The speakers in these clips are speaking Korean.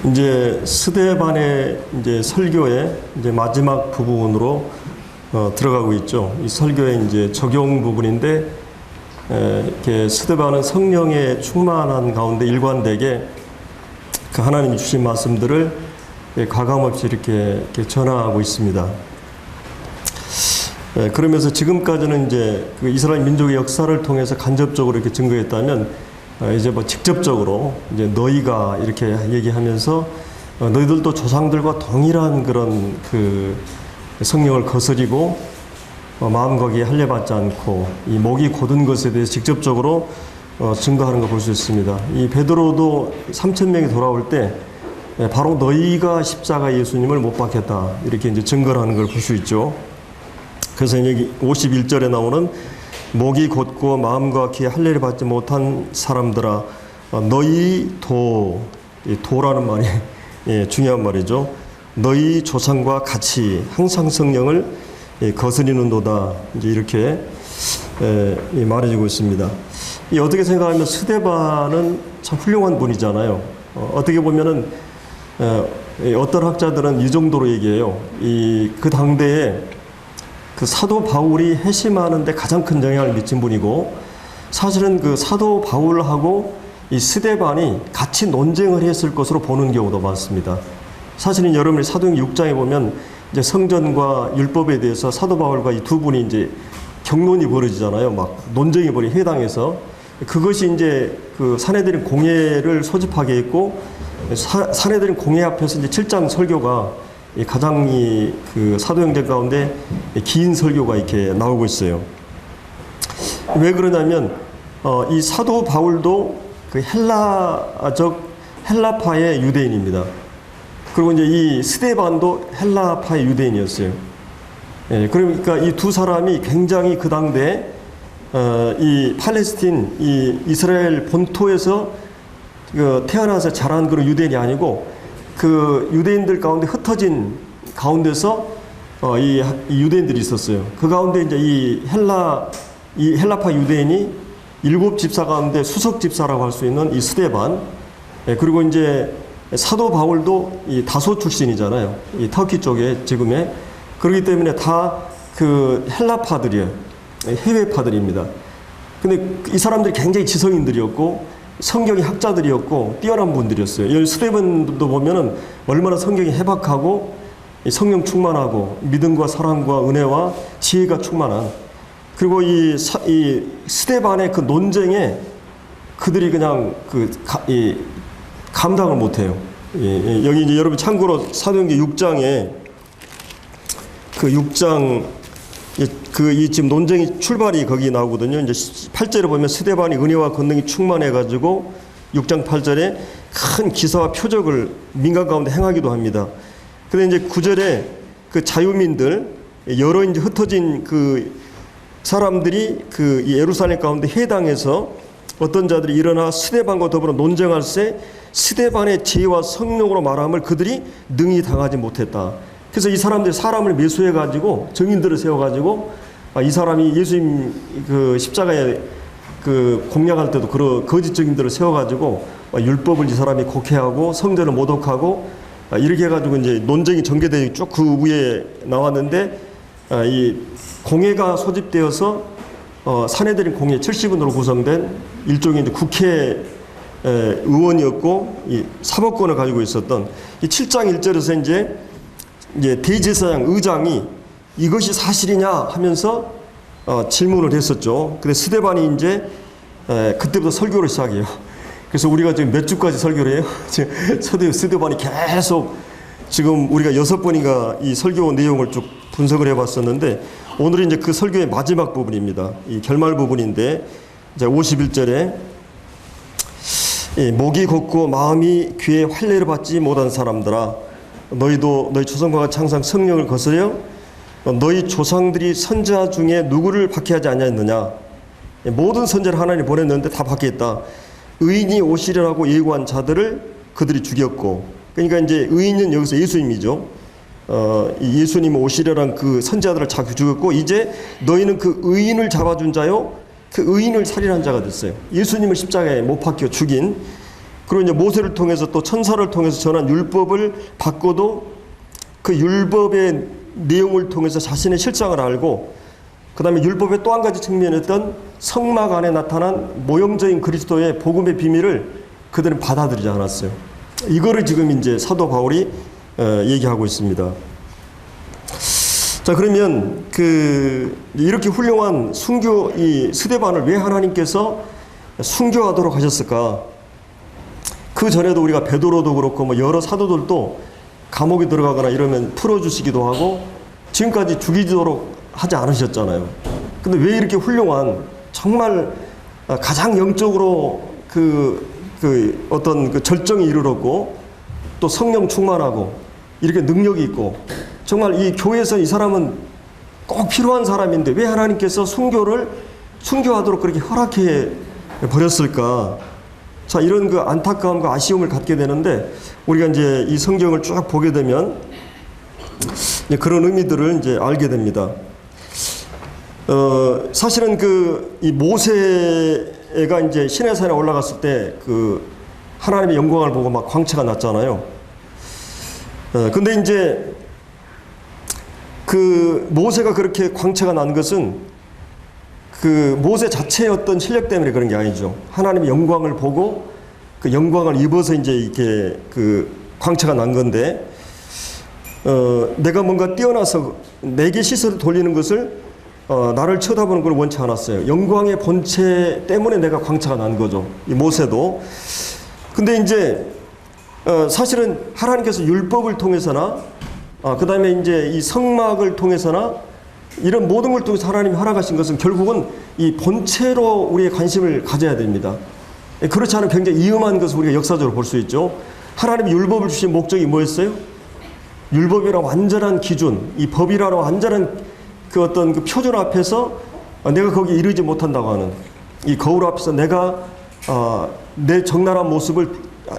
이제 스데반의 이제 설교의 이제 마지막 부분으로 들어가고 있죠. 이 설교의 이제 적용 부분인데, 이렇게 스데반은 성령에 충만한 가운데 일관되게 그 하나님이 주신 말씀들을 가감없이 이렇게 전하고 있습니다. 그러면서 지금까지는 이제 그 이스라엘 민족의 역사를 통해서 간접적으로 이렇게 증거했다면, 이제 뭐 직접적으로 이제 너희가 이렇게 얘기하면서 너희들도 조상들과 동일한 그런 그 성령을 거스리고 마음과 귀에 할례받지 않고 이 목이 곧은 것에 대해서 직접적으로 증거하는 걸 볼 수 있습니다. 이 베드로도 3,000명이 돌아올 때 바로 너희가 십자가 예수님을 못 박혔다 이렇게 이제 증거를 하는 걸 볼 수 있죠. 그래서 여기 51절에 나오는 목이 곧고 마음과 귀에 할례를 받지 못한 사람들아 너희 도라는 말이 중요한 말이죠. 너희 조상과 같이 항상 성령을 거스리는도다 이제 이렇게 말해주고 있습니다. 어떻게 생각하면 스데반은 참 훌륭한 분이잖아요. 어떻게 보면은 어떤 학자들은 이 정도로 얘기해요. 그 당대에 그 사도 바울이 회심하는데 가장 큰 영향을 미친 분이고, 사실은 그 사도 바울하고 이 스데반이 같이 논쟁을 했을 것으로 보는 경우도 많습니다. 사실은 여러분이 사도행전 6장에 보면 이제 성전과 율법에 대해서 사도 바울과 이 두 분이 이제 경론이 벌어지잖아요. 막 논쟁이 벌어진 회당에서. 그것이 이제 그 산헤드린 공회를 소집하게 했고, 산헤드린 공회 앞에서 이제 7장 설교가 가장 그 사도행전 가운데 긴 설교가 이렇게 나오고 있어요. 왜 그러냐면 이 사도 바울도 그 헬라파의 유대인입니다. 그리고 이제 이 스데반도 헬라파의 유대인이었어요. 그러니까 이 두 사람이 굉장히 그 당대 이 팔레스틴 이 이스라엘 본토에서 태어나서 자란 그런 유대인이 아니고, 그 유대인들 가운데 흩어진 가운데서 이 유대인들이 있었어요. 그 가운데 이제 이 헬라파 유대인이 7 집사 가운데 수석 집사라고 할 수 있는 이 스데반, 그리고 이제 사도 바울도 이 다소 출신이잖아요. 이 터키 쪽에 지금에. 그렇기 때문에 다 그 헬라파들이에요. 해외파들입니다. 근데 이 사람들이 굉장히 지성인들이었고 성경의 학자들이었고 뛰어난 분들이었어요. 여기 스데반도 보면은 얼마나 성경이 해박하고 성령 충만하고 믿음과 사랑과 은혜와 지혜가 충만한, 그리고 이 스데반의 그 논쟁에 그들이 그냥 감당을 못해요. 여기 이제 여러분 참고로 사도행전 6장에 그 6장 이 지금 논쟁이 출발이 거기 나오거든요. 이제 8절에 보면 스데반이 은혜와 권능이 충만해가지고 6장 8절에 큰 기사와 표적을 민간 가운데 행하기도 합니다. 근데 이제 9절에 그 자유민들 여러 이제 흩어진 그 사람들이 그 예루살렘 가운데 회당에서 어떤 자들이 일어나 스데반과 더불어 논쟁할세 스데반의 지혜와 성령으로 말함을 그들이 능히 당하지 못했다. 그래서 이 사람들이 사람을 매수해가지고 증인들을 세워가지고 이 사람이 예수님 그 십자가에 그 공략할 때도 그런 거짓 증인들을 세워가지고 율법을 이 사람이 곡해하고 성전을 모독하고 이렇게 해가지고 이제 논쟁이 전개되어 쭉 그 위에 나왔는데, 이 공회가 소집되어서 산헤드린 공회 70인으로 구성된 일종의 이제 국회 의원이었고 이 사법권을 가지고 있었던 이 7장 1절에서 이제 대제사장 의장이 이것이 사실이냐 하면서 질문을 했었죠. 근데 스데반이 이제 그때부터 설교를 시작해요. 그래서 우리가 지금 몇 주까지 설교를 해요? 스데반이 계속 지금 우리가 6번인가 이 설교 내용을 쭉 분석을 해봤었는데, 오늘은 이제 그 설교의 마지막 부분입니다. 이 결말 부분인데, 이제 51절에 목이 곧고 마음이 귀에 할례를 받지 못한 사람들아 너희도 너희 조상과 같이 항상 성령을 거스려 너희 조상들이 선지자 중에 누구를 박해하지 아니하였느냐. 모든 선지자를 하나님이 보냈는데 다 박해했다. 의인이 오시리라고 예고한 자들을 그들이 죽였고, 그러니까 이제 의인은 여기서 예수님이죠. 예수님이 오시리라는 그 선지자들을 죽였고, 이제 너희는 그 의인을 잡아준 자요 그 의인을 살인한 자가 됐어요. 예수님을 십자가에 못 박혀 죽인 그리고 이제 모세를 통해서 또 천사를 통해서 전한 율법을 받고도 그 율법의 내용을 통해서 자신의 실상을 알고, 그 다음에 율법의 또 한 가지 측면이었던 성막 안에 나타난 모형적인 그리스도의 복음의 비밀을 그들은 받아들이지 않았어요. 이거를 지금 이제 사도 바울이 얘기하고 있습니다. 자, 그러면 이렇게 훌륭한 순교 이 스데반을 왜 하나님께서 순교하도록 하셨을까? 그 전에도 우리가 베드로도 그렇고 뭐 여러 사도들도 감옥에 들어가거나 이러면 풀어주시기도 하고 지금까지 죽이도록 하지 않으셨잖아요. 근데 왜 이렇게 훌륭한, 정말 가장 영적으로 어떤 절정에 이르렀고 또 성령 충만하고 이렇게 능력이 있고 정말 이 교회에서 이 사람은 꼭 필요한 사람인데 왜 하나님께서 순교하도록 그렇게 허락해 버렸을까? 자, 이런 그 안타까움과 아쉬움을 갖게 되는데, 우리가 이제 이 성경을 쭉 보게 되면 이제 그런 의미들을 이제 알게 됩니다. 사실은 이 모세가 이제 시내산에 올라갔을 때 하나님의 영광을 보고 막 광채가 났잖아요. 근데 이제 모세가 그렇게 광채가 난 것은 모세 자체의 어떤 실력 때문에 그런 게 아니죠. 하나님의 영광을 보고 그 영광을 입어서 이제 이렇게 광채가 난 건데, 내가 뭔가 뛰어나서 내게 시선을 돌리는 것을 나를 쳐다보는 걸 원치 않았어요. 영광의 본체 때문에 내가 광채가 난 거죠. 이 모세도. 근데 이제 사실은 하나님께서 율법을 통해서나 그 다음에 이제 이 성막을 통해서나 이런 모든 걸 통해서 하나님이 허락하신 것은 결국은 이 본체로 우리의 관심을 가져야 됩니다. 그렇지 않으면 굉장히 위험한 것을 우리가 역사적으로 볼 수 있죠. 하나님이 율법을 주신 목적이 뭐였어요? 율법이라 완전한 기준, 이 법이라는 완전한 어떤 표준 앞에서 내가 거기에 이르지 못한다고 하는 이 거울 앞에서 내가 내 적나라한 모습을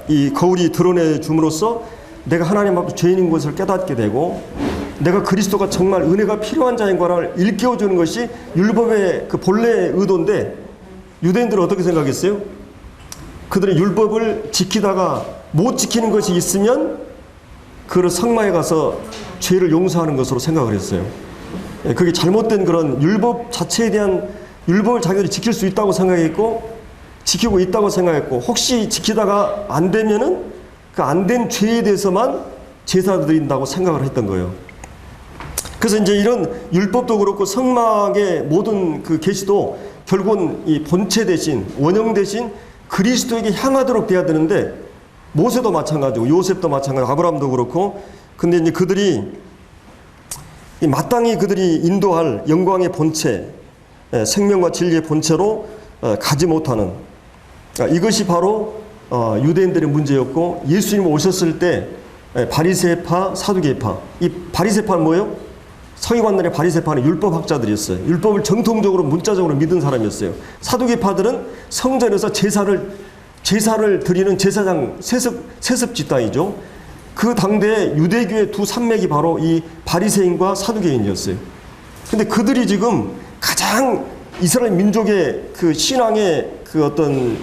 이 거울이 드러내 줌으로써 내가 하나님 앞에 죄인인 것을 깨닫게 되고, 내가 그리스도가 정말 은혜가 필요한 자인 것을 일깨워주는 것이 율법의 본래 의도인데, 유대인들은 어떻게 생각했어요? 그들은 율법을 지키다가 못 지키는 것이 있으면 그를 성막에 가서 죄를 용서하는 것으로 생각을 했어요. 그게 잘못된 그런 율법 자체에 대한, 율법을 자기들이 지킬 수 있다고 생각했고 지키고 있다고 생각했고, 혹시 지키다가 안 되면은 그 안 된 죄에 대해서만 제사 드린다고 생각을 했던 거예요. 그래서 이제 이런 율법도 그렇고 성막의 모든 계시도 결국은 이 본체 대신, 원형 대신 그리스도에게 향하도록 돼야 되는데, 모세도 마찬가지고 요셉도 마찬가지고 아브라함도 그렇고, 근데 이제 그들이 마땅히 그들이 인도할 영광의 본체, 생명과 진리의 본체로 가지 못하는, 이것이 바로 유대인들의 문제였고, 예수님 오셨을 때 바리새파, 사두개파, 이 바리새파는 뭐예요? 서기관들의 바리새파는 율법학자들이었어요. 율법을 정통적으로 문자적으로 믿은 사람이었어요. 사두개파들은 성전에서 제사를 드리는 제사장 세습 집단이죠. 그 당대의 유대교의 두 산맥이 바로 이 바리새인과 사두개인이었어요. 근데 그들이 지금 가장 이스라엘 민족의 신앙의 어떤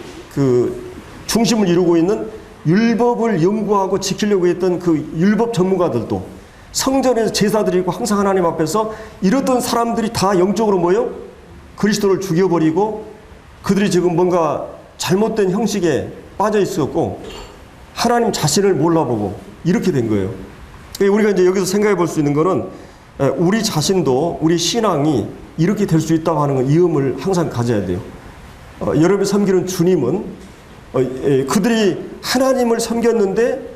중심을 이루고 있는 율법을 연구하고 지키려고 했던 율법 전문가들도 성전에서 제사 드리고 항상 하나님 앞에서 이랬던 사람들이 다 영적으로 뭐예요? 그리스도를 죽여버리고 그들이 지금 뭔가 잘못된 형식에 빠져 있었고 하나님 자신을 몰라보고 이렇게 된 거예요. 우리가 이제 여기서 생각해 볼 수 있는 거는 우리 자신도 우리 신앙이 이렇게 될 수 있다고 하는 위험을 항상 가져야 돼요. 여러분이 섬기는 주님은 그들이 하나님을 섬겼는데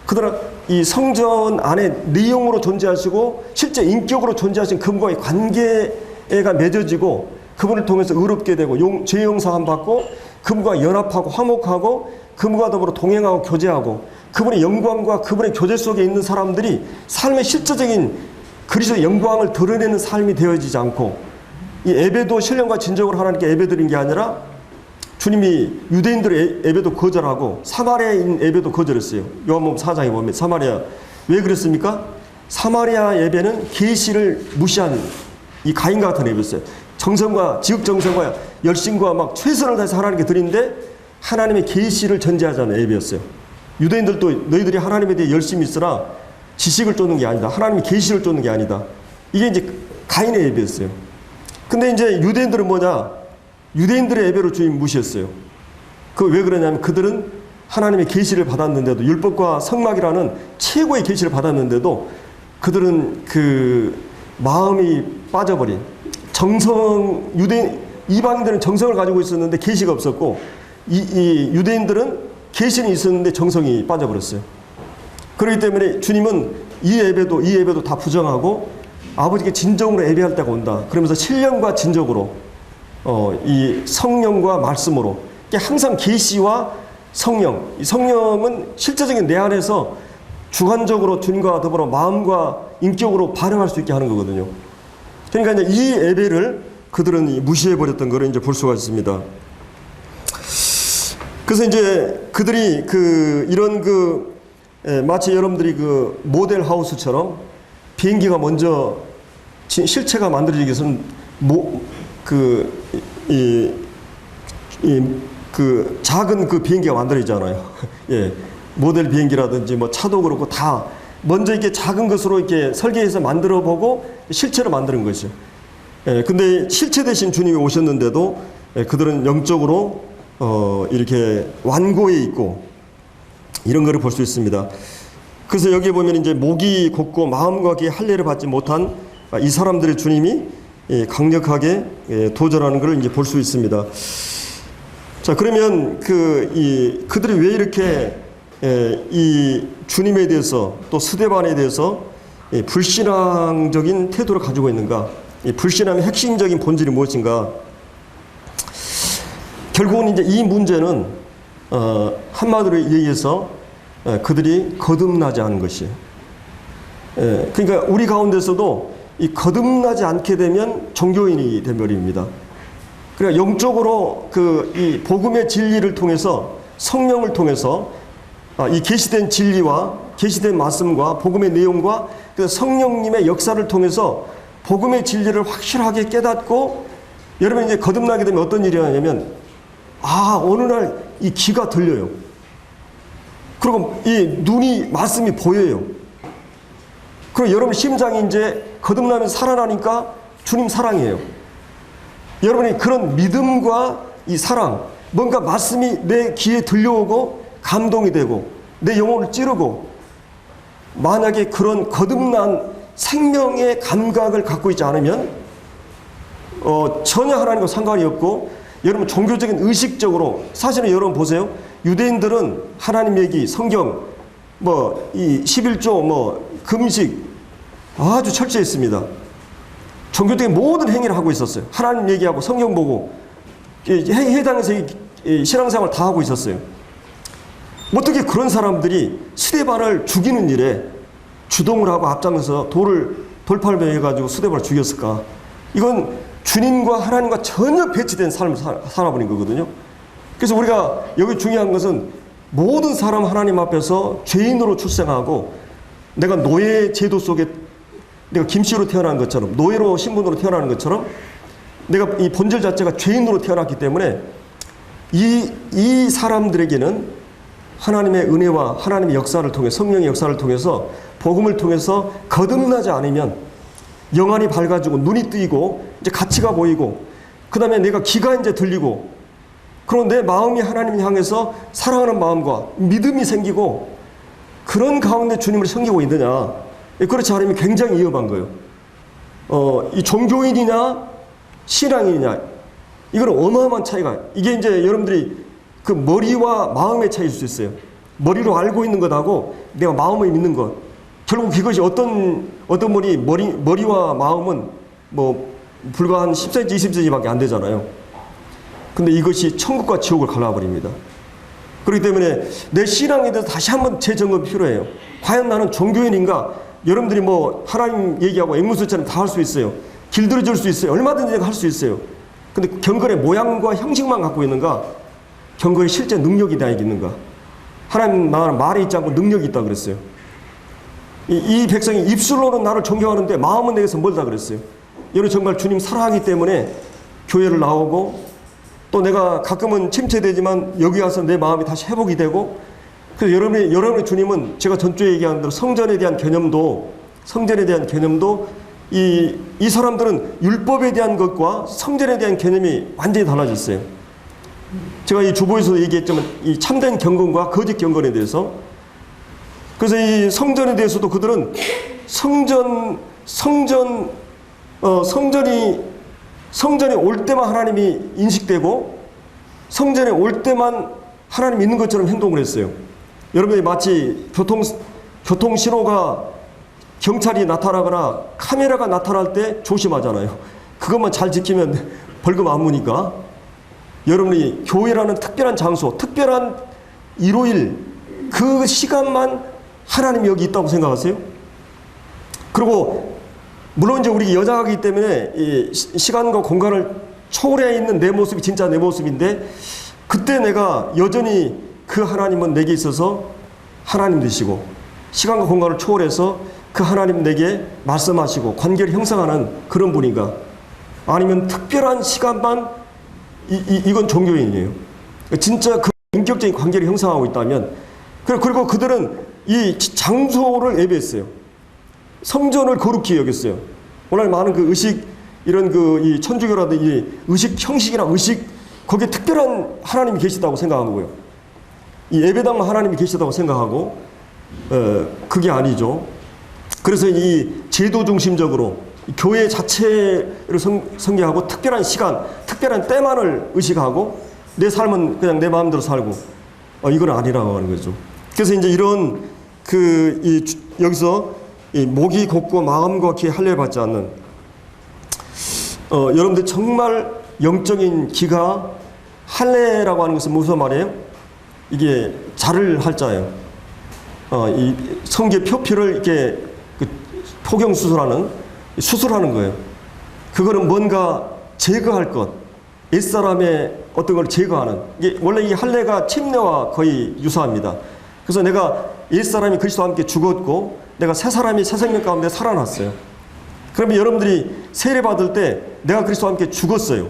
그들은 이 성전 안에 내용으로 존재하시고 실제 인격으로 존재하신 그분과의 관계가 맺어지고 그분을 통해서 의롭게 되고 죄 용서함 받고 그분과 연합하고 화목하고 그분과 더불어 동행하고 교제하고 그분의 영광과 그분의 교제 속에 있는 사람들이 삶의 실제적인 그리스도의 영광을 드러내는 삶이 되어지지 않고 이 예배도 신령과 진정으로 하나님께 예배드린 게 아니라 주님이 유대인들의 예배도 거절하고 사마리아인 예배도 거절했어요. 요한복음 4장에 보면 사마리아 왜 그랬습니까? 사마리아 예배는 계시를 무시한 이 가인과 같은 예배였어요. 정성과 지극 정성과 열심과 막 최선을 다해서 하나님께 드리는데 하나님의 계시를 전제하자는 예배였어요. 유대인들도 너희들이 하나님에 대해 열심히 있으라, 지식을 쫓는 게 아니다. 하나님의 계시를 쫓는 게 아니다. 이게 이제 가인의 예배였어요. 근데 이제 유대인들은 뭐냐? 유대인들의 예배로 주님 무시했어요. 그 왜 그러냐면 그들은 하나님의 계시를 받았는데도, 율법과 성막이라는 최고의 계시를 받았는데도 그들은 그 마음이 빠져버린 정성, 이방인들은 정성을 가지고 있었는데 계시가 없었고, 이 유대인들은 계시는 있었는데 정성이 빠져버렸어요. 그렇기 때문에 주님은 이 예배도 다 부정하고 아버지께 진정으로 예배할 때가 온다. 그러면서 신령과 진정으로 이 성령과 말씀으로, 항상 계시와 성령, 이 성령은 실제적인 내 안에서 주관적으로 주님과 더불어 마음과 인격으로 반응할 수 있게 하는 거거든요. 그러니까 이제 이 예배를 그들은 무시해버렸던 것을 이제 볼 수가 있습니다. 그래서 이제 그들이 이런 마치 여러분들이 모델 하우스처럼 비행기가 먼저 실체가 만들어지기 위해서는 작은 비행기가 만들어지잖아요. 예. 모델 비행기라든지 뭐 차도 그렇고 다 먼저 이렇게 작은 것으로 이렇게 설계해서 만들어 보고 실체로 만드는 것이죠. 예. 근데 실체 대신 주님이 오셨는데도 그들은 영적으로 이렇게 완고해 있고 이런 거를 볼 수 있습니다. 그래서 여기에 보면 이제 목이 곧고 마음과 귀에 할례를 받지 못한 이 사람들의 주님이 강력하게 도전하는 것을 이제 볼 수 있습니다. 자, 그러면 그들이 왜 이렇게 이 주님에 대해서 또 스데반에 대해서 불신앙적인 태도를 가지고 있는가? 이 불신앙의 핵심적인 본질이 무엇인가? 결국은 이제 이 문제는 한마디로 얘기해서 그들이 거듭나지 않은 것이에요. 그러니까 우리 가운데서도 이 거듭나지 않게 되면 종교인이 되버립니다. 그러니까 영적으로 이 복음의 진리를 통해서, 성령을 통해서 이 계시된 진리와 계시된 말씀과 복음의 내용과 성령님의 역사를 통해서 복음의 진리를 확실하게 깨닫고, 여러분 이제 거듭나게 되면 어떤 일이 하냐면 어느 날 이 귀가 들려요. 그리고 이 눈이 말씀이 보여요. 그리고 여러분 심장이 이제 거듭나면 살아나니까 주님 사랑이에요. 여러분이 그런 믿음과 이 사랑, 뭔가 말씀이 내 귀에 들려오고 감동이 되고 내 영혼을 찌르고, 만약에 그런 거듭난 생명의 감각을 갖고 있지 않으면 전혀 하나님과 상관이 없고, 여러분 종교적인 의식적으로, 사실은 여러분 보세요. 유대인들은 하나님 얘기, 성경, 이 11조, 금식 아주 철저했습니다. 종교적인 모든 행위를 하고 있었어요. 하나님 얘기하고 성경 보고 해당해서 신앙생활 다 하고 있었어요. 어떻게 그런 사람들이 스데반을 죽이는 일에 주동을 하고 앞장서서 돌팔매 해가지고 스데반을 죽였을까? 이건 주님과 하나님과 전혀 배치된 삶을 살아버린 거거든요. 그래서 우리가 여기 중요한 것은 모든 사람 하나님 앞에서 죄인으로 출생하고, 내가 노예 제도 속에 내가 김씨로 태어난 것처럼, 노예로 신분으로 태어나는 것처럼 내가 이 본질 자체가 죄인으로 태어났기 때문에 이 사람들에게는 하나님의 은혜와 하나님의 역사를 통해, 성령의 역사를 통해서, 복음을 통해서 거듭나지 않으면 영안이 밝아지고 눈이 뜨이고 이제 가치가 보이고, 그 다음에 내가 귀가 이제 들리고, 그리고 내 마음이 하나님을 향해서 사랑하는 마음과 믿음이 생기고, 그런 가운데 주님을 섬기고 있느냐? 그렇지 않으면 굉장히 위험한 거예요. 이 종교인이냐 신앙인이냐, 이건 어마어마한 차이가, 이게 이제 여러분들이 그 머리와 마음의 차이일 수 있어요. 머리로 알고 있는 것하고 내가 마음을 믿는 것. 결국 이것이 어떤 머리와 마음은 불과 한 10cm, 20cm밖에 안 되잖아요. 근데 이것이 천국과 지옥을 갈라버립니다. 그렇기 때문에 내 신앙에 대해서 다시 한번 재점검이 필요해요. 과연 나는 종교인인가? 여러분들이 하나님 얘기하고 앵무새처럼 다 할 수 있어요. 길들여줄 수 있어요. 얼마든지 할 수 있어요. 근데 경건의 모양과 형식만 갖고 있는가? 경건의 실제 능력이 나에게 있는가? 하나님 나는 말에 있지 않고 능력이 있다 그랬어요. 이 백성이 입술로는 나를 존경하는데 마음은 내게서 멀다 그랬어요. 여러분 정말 주님 사랑하기 때문에 교회를 나오고 또 내가 가끔은 침체되지만 여기 와서 내 마음이 다시 회복이 되고, 그래서 여러분의 주님은 제가 전주에 얘기한 대로 성전에 대한 개념도 이 사람들은 율법에 대한 것과 성전에 대한 개념이 완전히 달라졌어요. 제가 이 주보에서도 얘기했지만 이 참된 경건과 거짓 경건에 대해서, 그래서 이 성전에 대해서도 그들은 성전이 올 때만 하나님이 인식되고 성전에 올 때만 하나님 있는 것처럼 행동을 했어요. 여러분이 마치 교통 신호가 경찰이 나타나거나 카메라가 나타날 때 조심하잖아요. 그것만 잘 지키면 벌금 안 무니까. 여러분이 교회라는 특별한 장소, 특별한 일요일 그 시간만 하나님이 여기 있다고 생각하세요? 그리고 물론 이제 우리 여자이기 때문에 이 시간과 공간을 초월해 있는 내 모습이 진짜 내 모습인데, 그때 내가 여전히 그 하나님은 내게 있어서 하나님 되시고 시간과 공간을 초월해서 그 하나님 내게 말씀하시고 관계를 형성하는 그런 분인가, 아니면 특별한 시간만 이건 종교인이에요. 진짜 그 인격적인 관계를 형성하고 있다면, 그리고 그들은 이 장소를 예배했어요. 성전을 거룩히 여겼어요. 오늘 많은 그 의식, 이런 이 천주교라든지 의식 형식이나 의식, 거기에 특별한 하나님이 계시다고 생각하고요. 이 예배당만 하나님이 계시다고 생각하고, 그게 아니죠. 그래서 이 제도 중심적으로 교회 자체를 성경하고 특별한 시간, 특별한 때만을 의식하고 내 삶은 그냥 내 마음대로 살고, 이건 아니라고 하는 거죠. 그래서 이제 이런 여기서 이 목이 곱고 마음과 귀에 할례 받지 않는, 여러분들 정말 영적인 기가, 할례라고 하는 것은 무슨 말이에요? 이게 자를 할자예요. 이 성계 표피를 이렇게 포경 수술하는 거예요. 그거는 뭔가 제거할 것, 옛사람의 어떤 걸 제거하는, 이게 원래 이 할례가 침례와 거의 유사합니다. 그래서 내가 옛사람이 그리스도와 함께 죽었고 내가 새 사람이 새 생명 가운데 살아났어요. 그러면 여러분들이 세례 받을 때 내가 그리스도와 함께 죽었어요.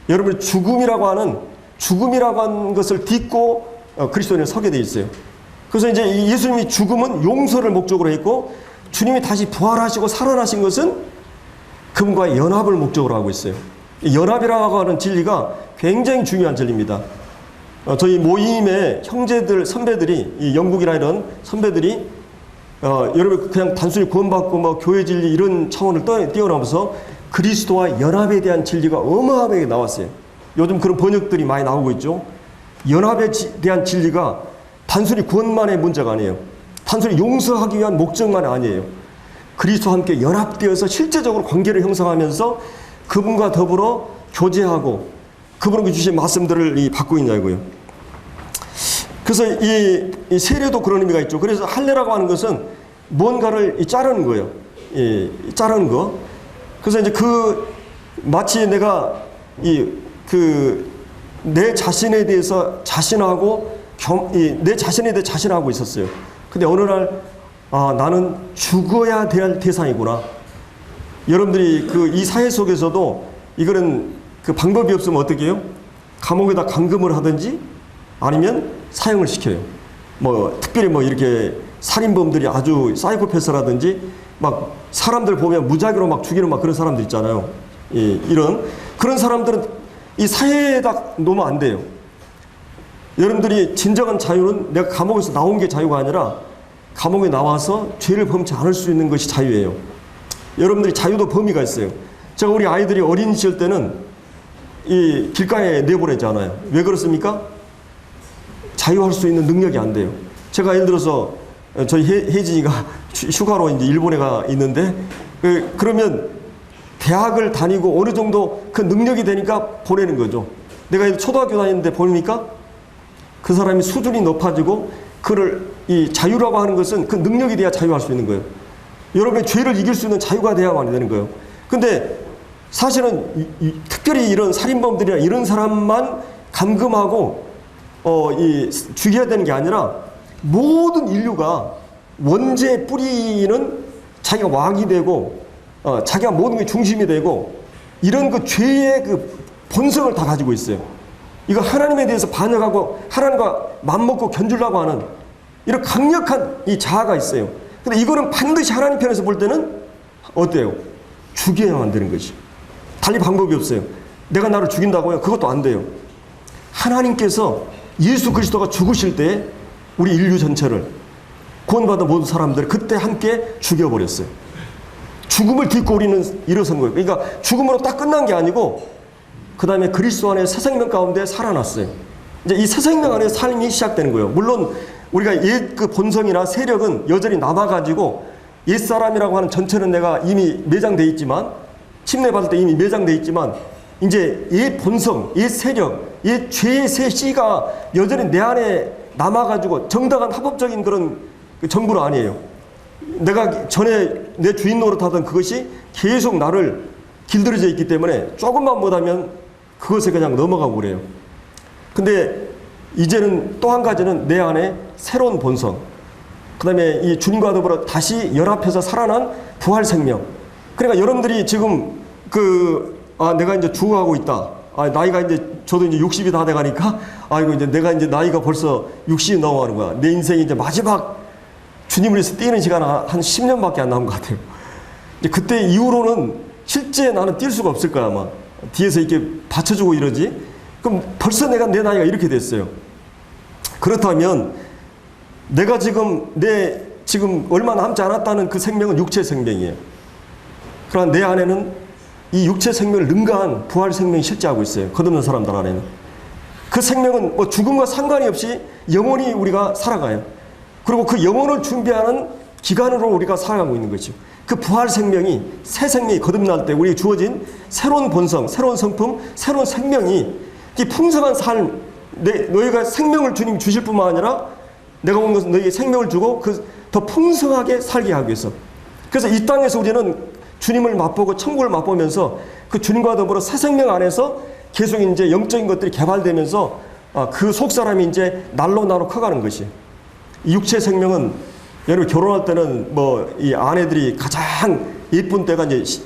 여러분이 죽음이라고 하는 것을 딛고 그리스도인에 서게 돼 있어요. 그래서 이제 예수님이 죽음은 용서를 목적으로 했고, 주님이 다시 부활하시고 살아나신 것은 그분과의 연합을 목적으로 하고 있어요. 연합이라고 하는 진리가 굉장히 중요한 진리입니다. 저희 모임의 형제들, 선배들이, 이 영국이나 이런 선배들이, 여러분 그냥 단순히 구원받고 뭐 교회 진리 이런 차원을 뛰어넘어서 그리스도와 연합에 대한 진리가 어마어마하게 나왔어요. 요즘 그런 번역들이 많이 나오고 있죠. 연합에 대한 진리가 단순히 구원만의 문제가 아니에요. 단순히 용서하기 위한 목적만 아니에요. 그리스도와 함께 연합되어서 실제적으로 관계를 형성하면서 그분과 더불어 교제하고 그분에게 주신 말씀들을 받고 있냐고요. 그래서 이 세례도 그런 의미가 있죠. 그래서 할례라고 하는 것은 뭔가를 자르는 거예요. 자르는 거. 그래서 이제 마치 내가 내 자신에 대해서 내 자신에 대해 자신하고 있었어요. 근데 어느 날, 나는 죽어야 될 대상이구나. 여러분들이 이 사회 속에서도 이거는 방법이 없으면 어떻게 해요? 감옥에다 감금을 하든지 아니면 사형을 시켜요. 특별히 이렇게 살인범들이 아주 사이코패스라든지 막 사람들 보면 무작위로 막 죽이는 막 그런 사람들 있잖아요. 그런 사람들은 이 사회에다 놓으면 안 돼요. 여러분들이 진정한 자유는 내가 감옥에서 나온 게 자유가 아니라 감옥에 나와서 죄를 범치 않을 수 있는 것이 자유예요. 여러분들이 자유도 범위가 있어요. 제가 우리 아이들이 어린 시절 때는 이 길가에 내보내잖아요. 왜 그렇습니까? 자유할 수 있는 능력이 안 돼요. 제가 예를 들어서 저희 혜진이가 휴가로 이제 일본에 가 있는데, 그러면 대학을 다니고 어느 정도 그 능력이 되니까 보내는 거죠. 내가 초등학교 다니는데 보니까 그 사람이 수준이 높아지고 이 자유라고 하는 것은 그 능력이 돼야 자유할 수 있는 거예요. 여러분의 죄를 이길 수 있는 자유가 돼야만 되는 거예요. 근데 사실은 특별히 이런 살인범들이나 이런 사람만 감금하고 죽여야 되는 게 아니라 모든 인류가 원죄의 뿌리는 자기가 왕이 되고 자기가 모든 게 중심이 되고 이런 죄의 본성을 다 가지고 있어요. 이거 하나님에 대해서 반역하고 하나님과 맘먹고 견주려고 하는 이런 강력한 이 자아가 있어요. 근데 이거는 반드시 하나님 편에서 볼 때는 어때요? 죽여야만 되는 것이. 달리 방법이 없어요. 내가 나를 죽인다고요? 그것도 안 돼요. 하나님께서 예수 그리스도가 죽으실 때 우리 인류 전체를 구원받은 모든 사람들을 그때 함께 죽여버렸어요. 죽음을 딛고 우리는 일어선 거예요. 그러니까 죽음으로 딱 끝난 게 아니고 그 다음에 그리스도 안에 새 생명 가운데 살아났어요. 이제 이 새 생명 안에 삶이 시작되는 거예요. 물론 우리가 옛 그 본성이나 세력은 여전히 남아가지고 옛사람이라고 하는 전체는 내가 이미 매장돼 있지만, 침례받을 때 이미 매장돼 있지만, 이제 옛 본성, 옛 세력, 옛 죄의 새 씨가 여전히 내 안에 남아가지고 정당한 합법적인 그런 정부는 아니에요. 내가 전에 내 주인 노릇하던 그것이 계속 나를 길들여져 있기 때문에 조금만 못하면 그것에 그냥 넘어가고 그래요. 근데 이제는 또 한 가지는 내 안에 새로운 본성, 그 다음에 이 주님과 더불어 다시 연합해서 살아난 부활 생명. 그러니까 여러분들이 지금 내가 이제 죽어가고 있다. 나이가 이제 저도 이제 60이 다 돼가니까 이거 이제 내가 이제 나이가 벌써 60이 넘어가는 거야. 내 인생이 이제 마지막 주님을 위해서 뛰는 시간 한 10년밖에 안 남은 것 같아요. 이제 그때 이후로는 실제 나는 뛸 수가 없을 거야, 아마. 뒤에서 이렇게 받쳐주고 이러지. 그럼 벌써 내 나이가 이렇게 됐어요. 그렇다면 내가 지금 얼마 남지 않았다는 그 생명은 육체 생명이에요. 그러나 내 안에는 이 육체 생명을 능가한 부활 생명이 실제하고 있어요. 거듭난 사람들 안에는. 그 생명은 뭐 죽음과 상관이 없이 영원히 우리가 살아가요. 그리고 그 영혼을 준비하는 기간으로 우리가 살아가고 있는 것이죠. 그 부활 생명이, 새 생명이 거듭날 때 우리에게 주어진 새로운 본성, 새로운 성품, 새로운 생명이 이 풍성한 삶, 너희가 생명을 주님 주실 뿐만 아니라 내가 온 것은 너희에게 생명을 주고 더 풍성하게 살게 하기 위해서. 그래서 이 땅에서 우리는 주님을 맛보고 천국을 맛보면서 그 주님과 더불어 새 생명 안에서 계속 이제 영적인 것들이 개발되면서 그 속사람이 이제 날로 커가는 것이. 이 육체 생명은 여러분 결혼할 때는 뭐 이 아내들이 가장 예쁜 때가 이제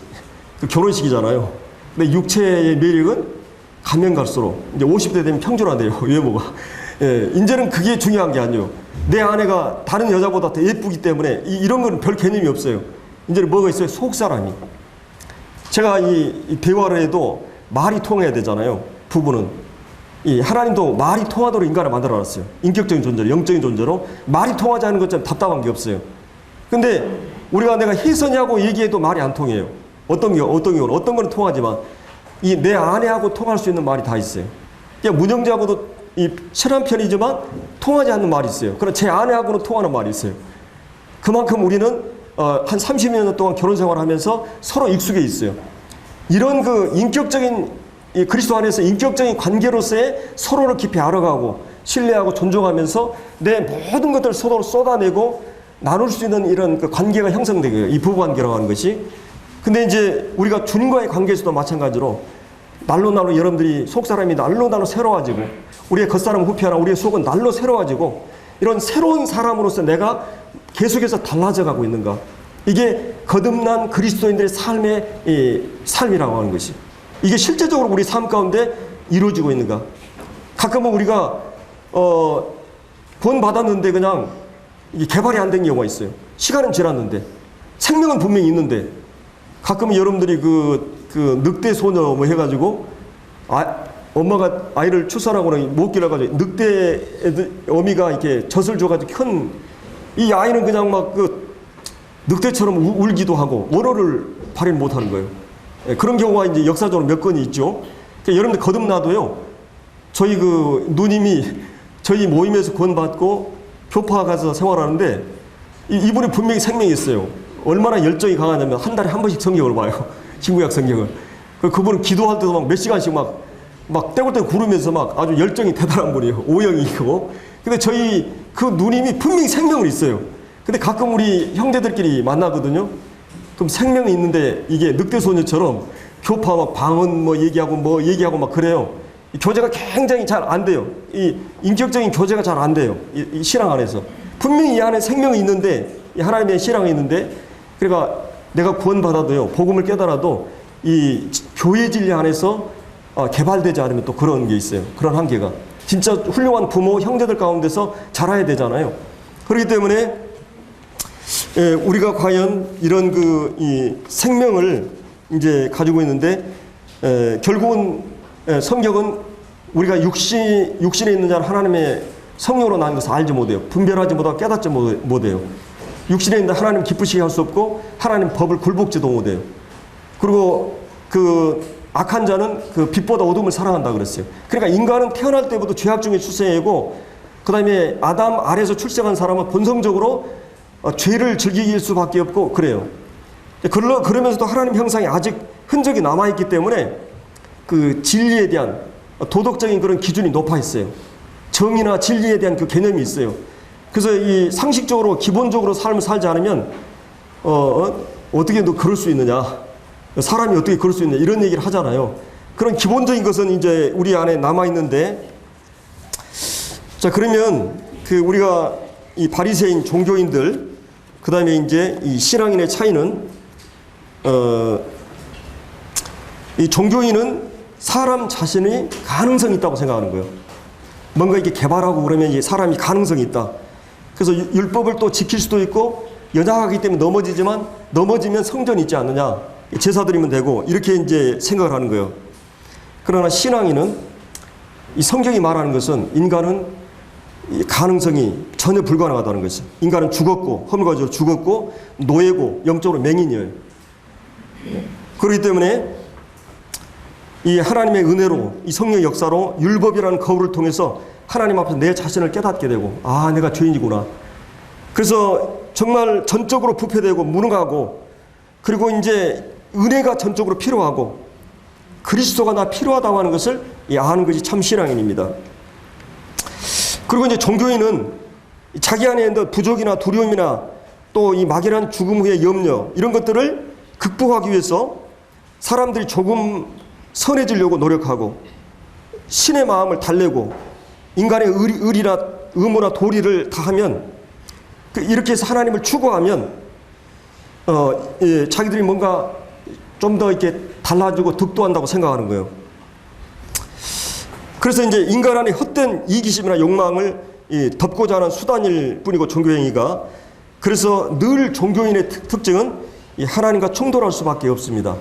그 결혼식이잖아요. 근데 육체의 매력은 가면 갈수록 이제 50대 되면 평준화돼요. 외모가. 예, 이제는 그게 중요한 게 아니에요. 내 아내가 다른 여자보다 더 예쁘기 때문에 이런 건 별 개념이 없어요. 이제는 뭐가 있어요? 속사람이. 제가 이 대화를 해도 말이 통해야 되잖아요. 부부는. 이 하나님도 말이 통하도록 인간을 만들어놨어요. 인격적인 존재로, 영적인 존재로. 말이 통하지 않은 것처럼 답답한 게 없어요. 근데 내가 혜선이하고 얘기해도 말이 안 통해요. 어떤 경우는 어떤 거는 통하지만 이 내 아내하고 통할 수 있는 말이 다 있어요. 그냥 문영재하고도 이 친한 편이지만 통하지 않는 말이 있어요. 그러나 제 아내하고는 통하는 말이 있어요. 그만큼 우리는 한 30년 동안 결혼 생활을 하면서 서로 익숙해 있어요. 이런 그 인격적인 그리스도 안에서 인격적인 관계로서의 서로를 깊이 알아가고 신뢰하고 존중하면서 내 모든 것들을 서로 쏟아내고 나눌 수 있는 이런 그 관계가 형성되고요. 이 부부관계라고 하는 것이. 근데 이제 우리가 주님과의 관계에서도 마찬가지로 날로 여러분들이 속사람이 날로 새로워지고 우리의 겉사람은 후피하나 우리의 속은 날로 새로워지고 이런 새로운 사람으로서 내가 계속해서 달라져 가고 있는가. 이게 거듭난 그리스도인들의 삶이라고 하는 것이. 이게 실제적으로 우리 삶 가운데 이루어지고 있는가. 가끔은 우리가 구원받았는데 그냥 이게 개발이 안 된 경우가 있어요. 시간은 지났는데 생명은 분명히 있는데 가끔은 여러분들이 그 늑대 소녀 뭐 해가지고 엄마가 아이를 출산하고 못 길러가지고 늑대 어미가 이렇게 젖을 줘가지고 큰 이 아이는 그냥 막 늑대처럼 울기도 하고 원어를 발휘 못하는 거예요. 그런 경우가 이제 역사적으로 몇 건이 있죠. 그러니까 여러분들 거듭나도요. 저희 누님이 저희 모임에서 구원받고 교파 가서 생활하는데 이분이 분명히 생명이 있어요. 얼마나 열정이 강하냐면 한 달에 한 번씩 성경을 봐요. 신구약 성경을. 그분은 기도할 때도 막 몇 시간씩 막 떼굴떼굴 구르면서 막 아주 열정이 대단한 분이에요. 오형이고. 근데 저희 그 누님이 분명히 생명을 있어요. 근데 가끔 우리 형제들끼리 만나거든요. 그럼 생명이 있는데 이게 늑대소녀처럼 교파 막 방언 얘기하고 막 그래요. 이 교제가 굉장히 잘 안 돼요. 이 인격적인 교제가 잘 안 돼요. 이 신앙 안에서. 분명히 이 안에 생명이 있는데, 이 하나님의 신앙이 있는데, 그러니까 내가 구원받아도요, 복음을 깨달아도 이 교회 진리 안에서 개발되지 않으면 또 그런 게 있어요. 그런 한계가. 진짜 훌륭한 부모, 형제들 가운데서 자라야 되잖아요. 그렇기 때문에 우리가 과연 이런 이 생명을 이제 가지고 있는데 결국은 성경은 우리가 육신에 있는 자는 하나님의 성령으로 난 것을 알지 못해요. 분별하지 못하고 깨닫지 못해요. 육신에 있는 하나님 기쁘시게 할 수 없고 하나님 법을 굴복지도 못해요. 그리고 그 악한 자는 그 빛보다 어둠을 사랑한다 그랬어요. 그러니까 인간은 태어날 때부터 죄악 중에 출생이고, 그 다음에 아담 아래에서 출생한 사람은 본성적으로 죄를 즐길 수밖에 없고 그래요. 그러면서도 하나님 형상이 아직 흔적이 남아있기 때문에 그 진리에 대한 도덕적인 그런 기준이 높아 있어요. 정의나 진리에 대한 그 개념이 있어요. 그래서 이 상식적으로 기본적으로 삶을 살지 않으면 어떻게 너 그럴 수 있느냐, 사람이 어떻게 그럴 수 있느냐 이런 얘기를 하잖아요. 그런 기본적인 것은 이제 우리 안에 남아 있는데, 자 그러면 그 우리가 이 바리새인 종교인들, 그 다음에 이제 이 신앙인의 차이는 이 종교인은 사람 자신이 가능성이 있다고 생각하는 거예요. 뭔가 이렇게 개발하고 그러면 이 사람이 가능성이 있다. 그래서 율법을 또 지킬 수도 있고 연약하기 때문에 넘어지지만 넘어지면 성전이 있지 않느냐, 제사 드리면 되고 이렇게 이제 생각을 하는 거예요. 그러나 신앙인은 이 성경이 말하는 것은 인간은 이 가능성이 전혀 불가능하다는 것이죠. 인간은 죽었고 허물과지로 죽었고 노예고 영적으로 맹인이에요. 그렇기 때문에 이 하나님의 은혜로 이 성령의 역사로 율법이라는 거울을 통해서 하나님 앞에서 내 자신을 깨닫게 되고, 아 내가 죄인이구나. 그래서 정말 전적으로 부패되고 무능하고, 그리고 이제 은혜가 전적으로 필요하고 그리스도가 나 필요하다고 하는 것을 아는 것이 참 신앙인입니다. 그리고 이제 종교인은 자기 안에 있는 부족이나 두려움이나 또 이 막연한 죽음 후의 염려 이런 것들을 극복하기 위해서 사람들이 조금 선해지려고 노력하고 신의 마음을 달래고 인간의 의리나 의무나 도리를 다하면 이렇게 해서 하나님을 추구하면 자기들이 뭔가 좀 더 이렇게 달라지고 득도한다고 생각하는 거예요. 그래서 이제 인간 안의 헛된 이기심이나 욕망을 덮고자 하는 수단일 뿐이고 종교행위가, 그래서 늘 종교인의 특징은 하나님과 충돌할 수밖에 없습니다.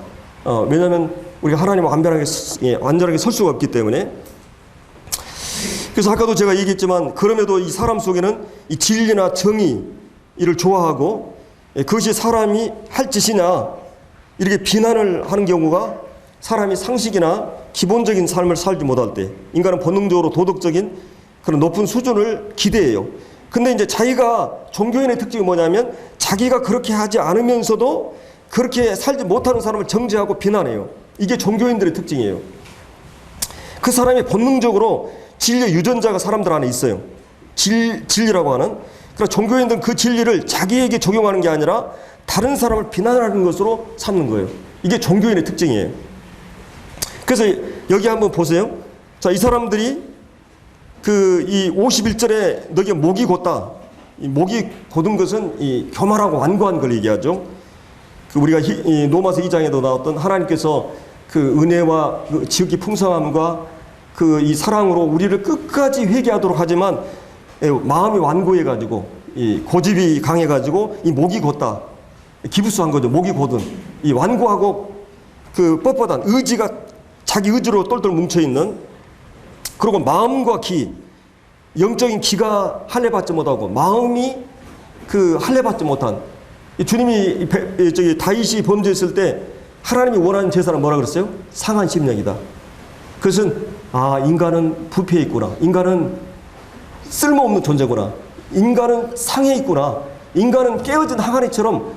왜냐하면 우리가 하나님과 완전하게 설 수가 없기 때문에. 그래서 아까도 제가 얘기했지만 그럼에도 이 사람 속에는 이 진리나 정의 이를 좋아하고 그것이 사람이 할 짓이냐 이렇게 비난을 하는 경우가, 사람이 상식이나 기본적인 삶을 살지 못할 때 인간은 본능적으로 도덕적인 그런 높은 수준을 기대해요. 근데 이제 자기가 종교인의 특징이 뭐냐면 자기가 그렇게 하지 않으면서도 그렇게 살지 못하는 사람을 정죄하고 비난해요. 이게 종교인들의 특징이에요. 그 사람이 본능적으로 진리의 유전자가 사람들 안에 있어요. 진리라고 하는. 그러나 종교인들은 그 진리를 자기에게 적용하는 게 아니라 다른 사람을 비난하는 것으로 삼는 거예요. 이게 종교인의 특징이에요. 그래서 여기 한번 보세요. 자, 이 사람들이 이 51절에 너희가 목이 곧다. 이 목이 곧은 것은 이 교만하고 완고한 걸 얘기하죠. 우리가 로마서 2장에도 나왔던 하나님께서 그 은혜와 그 지극히 풍성함과 이 사랑으로 우리를 끝까지 회개하도록 하지만 마음이 완고해가지고 이 고집이 강해가지고 이 목이 곧다. 기부수한 거죠. 목이 곧은 이 완고하고 그 뻣뻣한 의지가 자기 의지로 똘똘 뭉쳐있는, 그리고 마음과 기, 영적인 기가 할례받지 못하고 마음이 할례받지 못한, 주님이 다윗이 범죄했을 때 하나님이 원하는 제사는 뭐라 그랬어요? 상한 심령이다. 그것은 인간은 부패해 있구나, 인간은 쓸모없는 존재구나, 인간은 상해 있구나, 인간은 깨어진 항아리처럼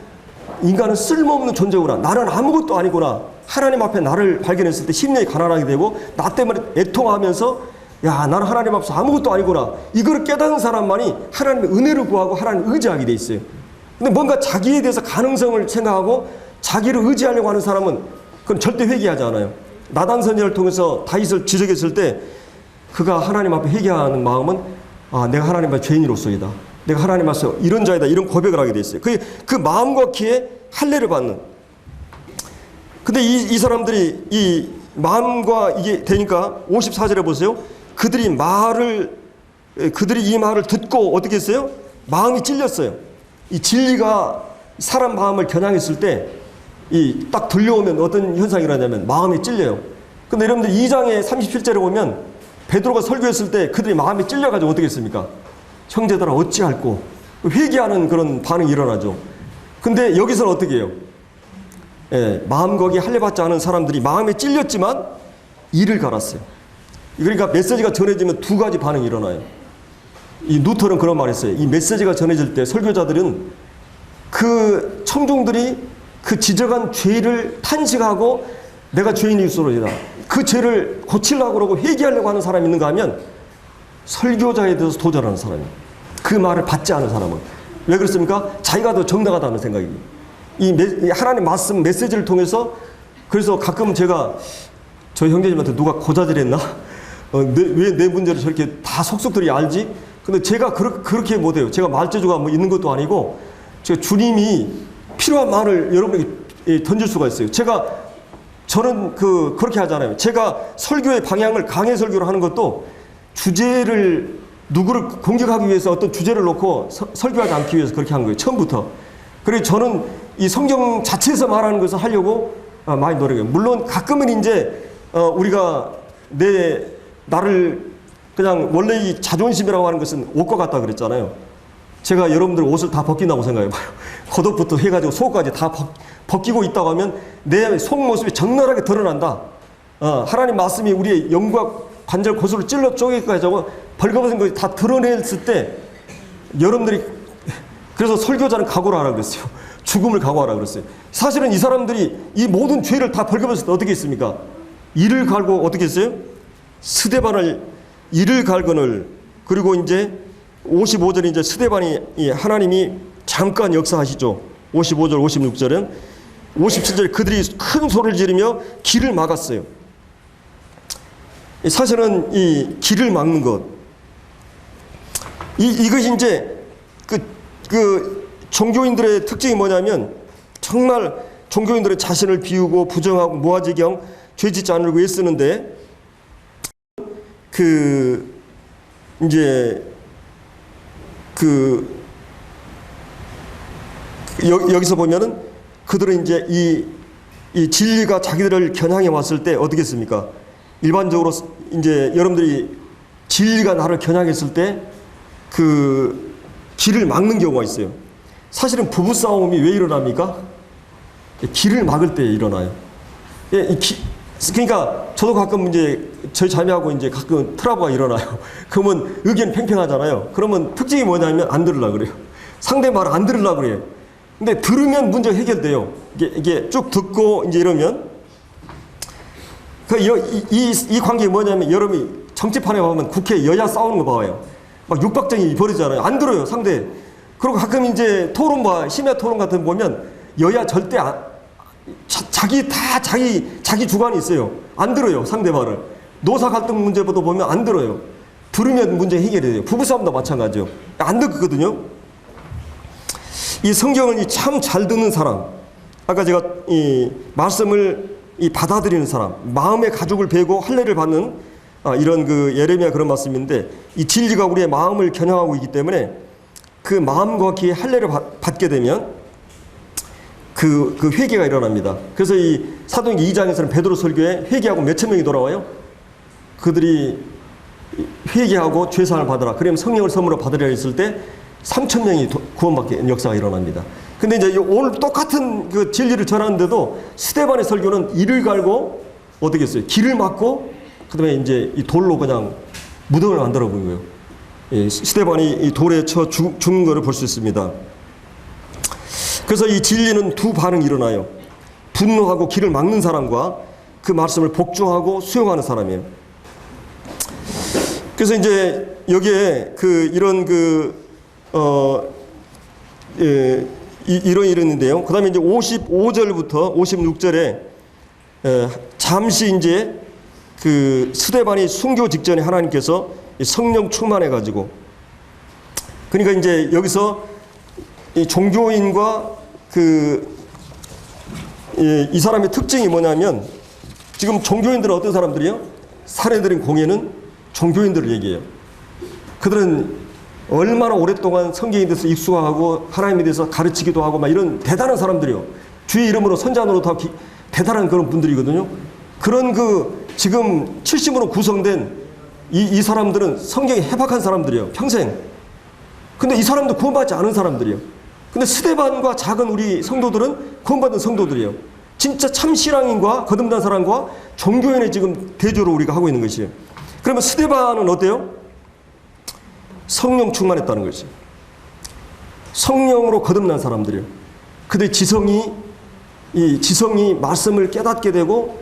인간은 쓸모없는 존재구나, 나는 아무것도 아니구나, 하나님 앞에 나를 발견했을 때 심령이 가난하게 되고 나 때문에 애통하면서 야 나는 하나님 앞에서 아무것도 아니구나, 이걸 깨닫는 사람만이 하나님의 은혜를 구하고 하나님을 의지하게 돼 있어요. 근데 뭔가 자기에 대해서 가능성을 생각하고 자기를 의지하려고 하는 사람은 그건 절대 회개하지 않아요. 나단 선지자를 통해서 다윗을 지적했을 때 그가 하나님 앞에 회개하는 마음은 내가 하나님 앞에 죄인으로서이다, 내가 하나님 앞에서 이런 자이다, 이런 고백을 하게 돼 있어요. 그 마음과 기에 할례를 받는. 근데 이 사람들이 마음과 이게 되니까 54절에 보세요. 그들이 이 말을 듣고 어떻게 했어요? 마음이 찔렸어요. 이 진리가 사람 마음을 겨냥했을 때 이 딱 들려오면 어떤 현상이 일어나냐면 마음이 찔려요. 근데 여러분들 2장의 37절에 보면 베드로가 설교했을 때 그들이 마음이 찔려가지고 어떻게 했습니까? 형제들아 어찌할꼬 회개하는 그런 반응이 일어나죠. 근데 여기서는 어떻게 해요? 예, 마음 거기 할례받지 않은 사람들이 마음에 찔렸지만 이를 갈았어요. 그러니까 메시지가 전해지면 두 가지 반응이 일어나요. 이 누터는 그런 말 했어요. 이 메시지가 전해질 때 설교자들은 그 청중들이 그 지적한 죄를 탄식하고 내가 죄인일수록이다. 그 죄를 고치려고 그러고 회개하려고 하는 사람이 있는가 하면 설교자에 대해서 도전하는 사람이에요. 그 말을 받지 않은 사람은. 왜 그렇습니까? 자기가 더 정당하다는 생각이에요. 이 하나님 말씀 메시지를 통해서 그래서 가끔 제가 저희 형제님한테 누가 고자질했나? 왜 내 문제를 저렇게 다 속속들이 알지? 근데 제가 그렇게 못해요. 제가 말재주가 뭐 있는 것도 아니고 제가 주님이 필요한 말을 여러분에게 던질 수가 있어요. 저는 그렇게 하잖아요. 제가 설교의 방향을 강해 설교를 하는 것도 주제를 누구를 공격하기 위해서 어떤 주제를 놓고 설교하지 않기 위해서 그렇게 한 거예요. 처음부터. 그래서 저는 이 성경 자체에서 말하는 것을 하려고 많이 노력해요. 물론 가끔은 이제 우리가 나를 그냥 원래 이 자존심이라고 하는 것은 옷과 같다 그랬잖아요. 제가 여러분들 옷을 다 벗긴다고 생각해봐요. 겉옷부터 해가지고 속까지 다 벗기고 있다고 하면 내 속모습이 적나라하게 드러난다. 하나님 말씀이 우리의 영과 관절 고수를 찔러 쪼개기까지 하고 벌거벗은 것이 다 드러냈을 때 여러분들이 그래서 설교자는 각오를 하라 그랬어요. 죽음을 각오하라 그랬어요. 사실은 이 사람들이 이 모든 죄를 다 벌거벗을 때 어떻게 했습니까? 이를 갈고 어떻게 했어요? 스데반을 이를 갈거늘 그리고 이제 55절에 이제 스데반이 하나님이 잠깐 역사하시죠. 55절, 56절은 57절 그들이 큰 소리를 지르며 길을 막았어요. 사실은 이 길을 막는 것 이것이 이제 그 종교인들의 특징이 뭐냐면 정말 종교인들의 자신을 비우고 부정하고 무아지경 죄짓지 않으려고 애쓰는데 여기서 보면은 그들은 이제 이 진리가 자기들을 겨냥해 왔을 때 어떻게 했습니까? 일반적으로 이제 여러분들이 진리가 나를 겨냥했을 때 그 길을 막는 경우가 있어요. 사실은 부부싸움이 왜 일어납니까? 길을 막을 때 일어나요. 그러니까 저도 가끔 이제 저희 자매하고 이제 가끔 트러블가 일어나요. 그러면 의견 팽팽하잖아요. 그러면 특징이 뭐냐면 안 들으려고 그래요. 상대 말을 안 들으려고 그래요. 근데 들으면 문제가 해결돼요. 이게 쭉 듣고 이제 이러면 이 관계가 뭐냐면 여러분이 정치판에 보면 국회 여야 싸우는 거 봐요. 막 육박전이 벌어지잖아요. 안 들어요, 상대. 그리고 가끔 이제 토론과 심야 토론 같은 거 보면 여야 절대 자기 주관이 있어요. 안 들어요, 상대 말을. 노사 갈등 문제부터 보면 안 들어요. 들으면 문제 해결이 돼요. 부부싸움도 마찬가지요. 안 듣거든요. 이 성경을 참 잘 듣는 사람, 아까 제가 이 말씀을 받아들이는 사람, 마음의 가죽을 베고 할례를 받는 이런 예레미야 그런 말씀인데 이 진리가 우리의 마음을 겨냥하고 있기 때문에 그 마음과 귀에 할례를 받게 되면 그 회개가 일어납니다. 그래서 이 사도행전 2장에서는 베드로 설교에 회개하고 몇천 명이 돌아와요. 그들이 회개하고 죄사함을 받으라. 그러면 성령을 선물로 받으려 했을 때 3천 명이 구원받게 역사가 일어납니다. 근데 이제 오늘 똑같은 그 진리를 전하는데도 스데반의 설교는 이를 갈고 어떻게 했어요? 길을 막고 그다음에 이제 이 돌로 그냥 무덤을 만들어 본 거예요. 스데반이 이 돌에 쳐 죽는 것을 볼 수 있습니다. 그래서 이 진리는 두 반응이 일어나요. 분노하고 길을 막는 사람과 그 말씀을 복종하고 수용하는 사람이에요. 그래서 이제 여기에 이런 이런인데요. 그 다음에 이제 55절부터 56절에 잠시 이제 스데반이 순교 직전에 하나님께서 성령 충만해가지고 그러니까 이제 여기서 이 종교인과 이 사람의 특징이 뭐냐면 지금 종교인들은 어떤 사람들이요? 사내들인 공예는 종교인들을 얘기해요. 그들은 얼마나 오랫동안 성경에 대해서 익숙하고 하나님에 대해서 가르치기도 하고 막 이런 대단한 사람들이요. 주의 이름으로 선자노로 다 대단한 그런 분들이거든요. 그런 지금 70으로 구성된 이 사람들은 성경에 해박한 사람들이에요. 평생. 근데 이 사람도 구원받지 않은 사람들이에요. 근데 스데반과 작은 우리 성도들은 구원받은 성도들이에요. 진짜 참 신앙인과 거듭난 사람과 종교인의 지금 대조를 우리가 하고 있는 것이에요. 그러면 스데반은 어때요? 성령 충만했다는 것이에요. 성령으로 거듭난 사람들이에요. 그들의 지성이 말씀을 깨닫게 되고,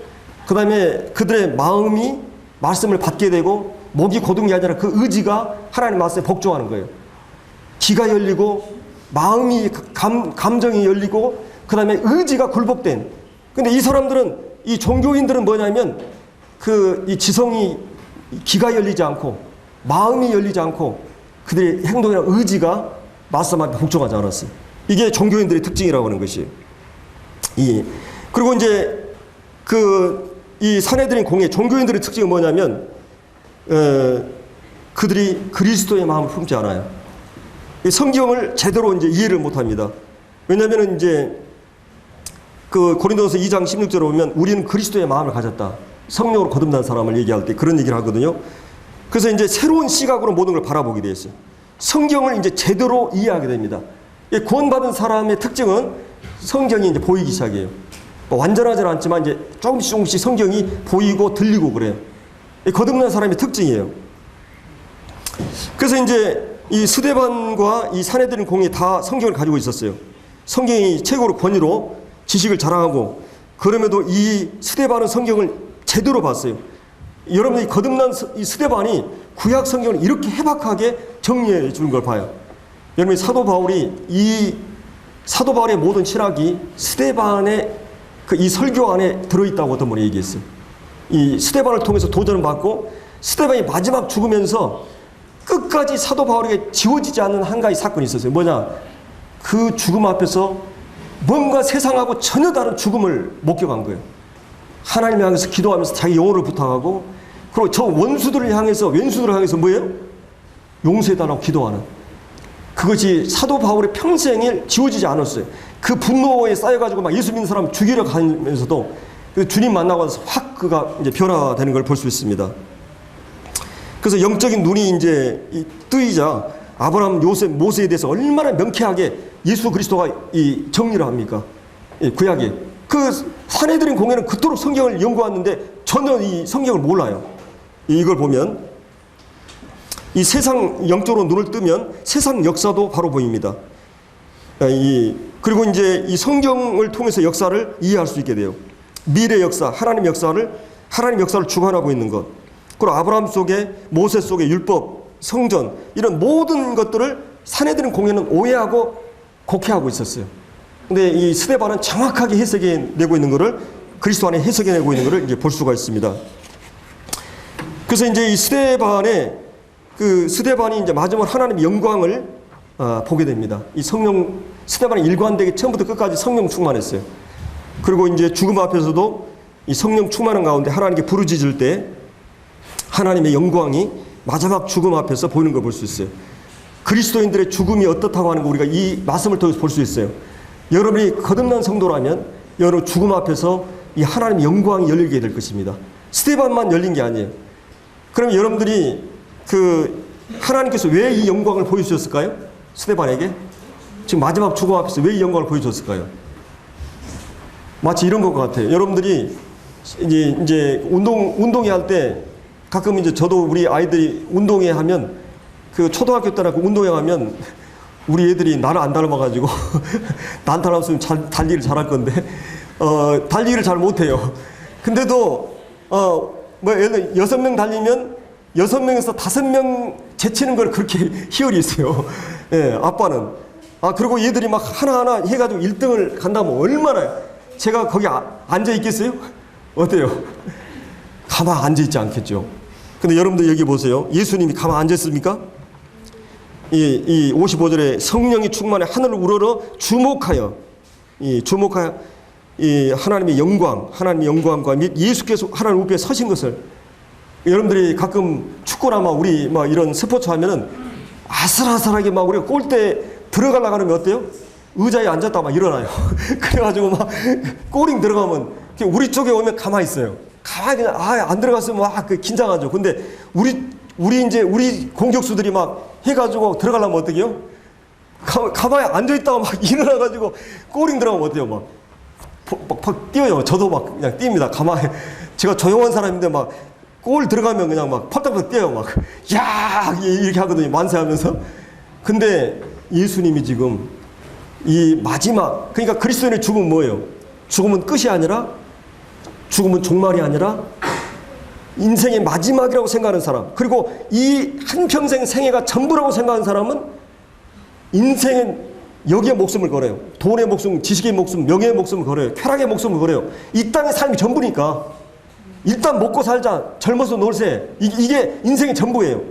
그 다음에 그들의 마음이 말씀을 받게 되고, 목이 고든 게 아니라 그 의지가 하나님의 말씀에 복종하는 거예요. 귀가 열리고, 마음이, 감정이 열리고, 그 다음에 의지가 굴복된. 근데 이 사람들은, 이 종교인들은 뭐냐면, 이 지성이, 귀가 열리지 않고, 마음이 열리지 않고, 그들의 행동이나 의지가 말씀 앞에 복종하지 않았어요. 이게 종교인들의 특징이라고 하는 것이에요. 그리고 이제 이 사내들인 공예, 종교인들의 특징은 뭐냐면, 그들이 그리스도의 마음을 품지 않아요. 성경을 제대로 이제 이해를 못 합니다. 왜냐면은 이제 고린도서 2장 16절에 보면 우리는 그리스도의 마음을 가졌다. 성령으로 거듭난 사람을 얘기할 때 그런 얘기를 하거든요. 그래서 이제 새로운 시각으로 모든 걸 바라보게 되어 있어요. 성경을 이제 제대로 이해하게 됩니다. 구원받은 사람의 특징은 성경이 이제 보이기 시작해요. 완전하지는 않지만 이제 조금씩 성경이 보이고 들리고 그래요. 거듭난 사람의 특징이에요. 그래서 이제 이 스데반과 이 사내들인 공이 다 성경을 가지고 있었어요. 성경이 최고로 권위로 지식을 자랑하고, 그럼에도 이 스데반은 성경을 제대로 봤어요. 여러분이 거듭난 이 스데반이 구약 성경을 이렇게 해박하게 정리해 주는 걸 봐요. 여러분이 사도 바울의 모든 철학이 스데반의 이 설교 안에 들어있다고 어떤 분이 얘기했어요. 이 스데반을 통해서 도전을 받고, 스데반이 마지막 죽으면서 끝까지 사도 바울에게 지워지지 않는 한 가지 사건이 있었어요. 뭐냐? 그 죽음 앞에서 뭔가 세상하고 전혀 다른 죽음을 목격한 거예요. 하나님을 향해서 기도하면서 자기 영혼을 부탁하고, 그리고 저 왼수들을 향해서 뭐예요? 용서해달라고 기도하는. 그것이 사도 바울의 평생에 지워지지 않았어요. 그 분노에 쌓여가지고 막 예수 믿는 사람 죽이려 가면서도 주님 만나고 나서 확 그가 이제 변화되는 걸 볼 수 있습니다. 그래서 영적인 눈이 이제 뜨이자 아브라함, 요셉, 모세에 대해서 얼마나 명쾌하게 예수 그리스도가 정리를 합니까? 구약에. 사내들인 공예는 그토록 성경을 연구하는데 전혀 이 성경을 몰라요. 이걸 보면 이 세상 영적으로 눈을 뜨면 세상 역사도 바로 보입니다. 그리고 이제 이 성경을 통해서 역사를 이해할 수 있게 돼요. 미래 역사, 하나님 역사를 주관하고 있는 것. 그리고 아브라함 속에, 모세 속에 율법, 성전, 이런 모든 것들을 사내들인 공예는 오해하고 곡해하고 있었어요. 근데 이 스데반은 정확하게 해석해내고 있는 것을, 그리스도 안에 해석해내고 있는 것을 이제 볼 수가 있습니다. 그래서 이제 이 스데반이 이제 마지막으로 하나님의 영광을 보게 됩니다. 스데반이 일관되게 처음부터 끝까지 성령 충만했어요. 그리고 이제 죽음 앞에서도 이 성령 충만한 가운데 하나님께 부르짖을 때 하나님의 영광이 마지막 죽음 앞에서 보이는 걸 볼 수 있어요. 그리스도인들의 죽음이 어떻다고 하는 거 우리가 이 말씀을 통해서 볼 수 있어요. 여러분이 거듭난 성도라면 여러분 죽음 앞에서 이 하나님의 영광이 열리게 될 것입니다. 스데반만 열린 게 아니에요. 그럼 여러분들이 하나님께서 왜 이 영광을 보여주셨을까요? 스데반에게? 지금 마지막 죽음 앞에서 왜 이 영광을 보여주셨을까요? 마치 이런 것 같아요. 여러분들이 이제 운동회 할 때 가끔 이제 저도 우리 아이들이 운동회 하면 초등학교 때나 운동회 하면 우리 애들이 나를 안 닮아가지고 나한테는 달리기를 잘할 건데 달리기를 잘 못해요. 근데도 예를 들어 6명 달리면 6명에서 5명 제치는 걸 그렇게 희열이 있어요. 예, 아빠는. 그리고 얘들이 막 하나하나 해가지고 1등을 간다면 얼마나, 제가 거기 앉아 있겠어요? 어때요? 가만 앉아 있지 않겠죠. 근데 여러분들 여기 보세요. 예수님이 가만 앉아 있습니까? 이 55절에 성령이 충만해 하늘을 우러러 주목하여 이 하나님의 영광과 및 예수께서 하나님 우편에 서신 것을, 여러분들이 가끔 축구나 막 우리 막 이런 스포츠 하면은 아슬아슬하게 막 우리가 골대 들어가려고 하면 어때요? 의자에 앉았다가 막 일어나요. 그래가지고 막 골이 들어가면 우리 쪽에 오면 가만히 있어요. 가만히 그냥 안 들어갔으면 막 긴장하죠. 근데 우리 공격수들이 막 해가지고 들어가려면 어떡해요? 가만히 앉아있다가 막 일어나가지고 골이 들어가면 어때요? 막 뛰어요. 저도 막 그냥 뜁니다. 가만히. 제가 조용한 사람인데 막 골 들어가면 그냥 막 펄떡펄떡 뛰어요. 막, 야! 이렇게 하거든요. 만세하면서. 근데 예수님이 지금 이 마지막, 그러니까 그리스도인의 죽음은 뭐예요? 죽음은 끝이 아니라, 죽음은 종말이 아니라 인생의 마지막이라고 생각하는 사람, 그리고 이 한평생 생애가 전부라고 생각하는 사람은 인생은 여기에 목숨을 걸어요. 돈의 목숨, 지식의 목숨, 명예의 목숨을 걸어요. 쾌락의 목숨을 걸어요. 이 땅의 삶이 전부니까 일단 먹고 살자, 젊어서 놀세, 이게 인생의 전부예요.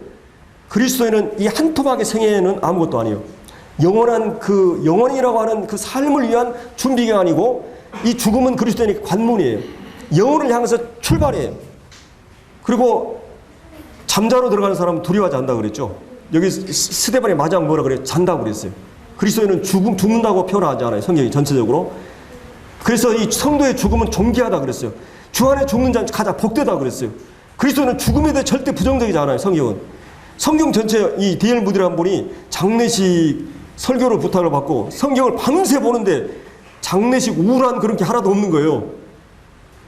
그리스도인은 이 한 토막의 생애는 아무것도 아니에요. 영원이라고 하는 그 삶을 위한 준비가 아니고, 이 죽음은 그리스도인의 관문이에요. 영혼을 향해서 출발이에요. 그리고 잠자로 들어가는 사람은 두려워하지 않는다고 그랬죠. 여기 스데반의 마지막 뭐라 그래요? 잔다고 그랬어요. 그리스도인은 죽는다고 표현하지 않아요. 성경이 전체적으로. 그래서 이 성도의 죽음은 존귀하다 그랬어요. 주 안에 죽는 자는 가장 복되다 그랬어요. 그리스도는 죽음에 대해 절대 부정적이지 않아요. 성경은. 성경 전체 이 D.L. 무디라는 분이 장례식 설교를 부탁을 받고 성경을 밤새 보는데 장례식 우울한 그런 게 하나도 없는 거예요.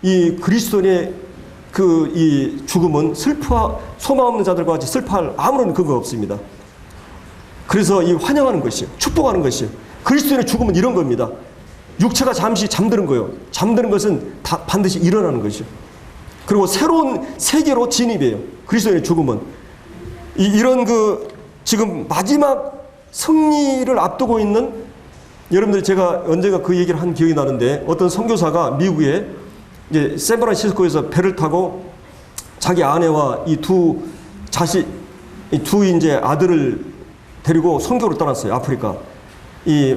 이 그리스도인의 이 죽음은 소망 없는 자들과 같이 슬퍼할 아무런 근거가 없습니다. 그래서 이 환영하는 것이요, 축복하는 것이요. 그리스도인의 죽음은 이런 겁니다. 육체가 잠시 잠드는 거예요. 잠드는 것은 다 반드시 일어나는 것이요. 그리고 새로운 세계로 진입해요. 그리스도인의 죽음은. 이런 지금 마지막 승리를 앞두고 있는, 여러분들이 제가 언젠가 그 얘기를 한 기억이 나는데, 어떤 선교사가 미국에 이제 샌프란시스코에서 배를 타고 자기 아내와 이 두 이제 아들을 데리고 선교를 떠났어요. 아프리카.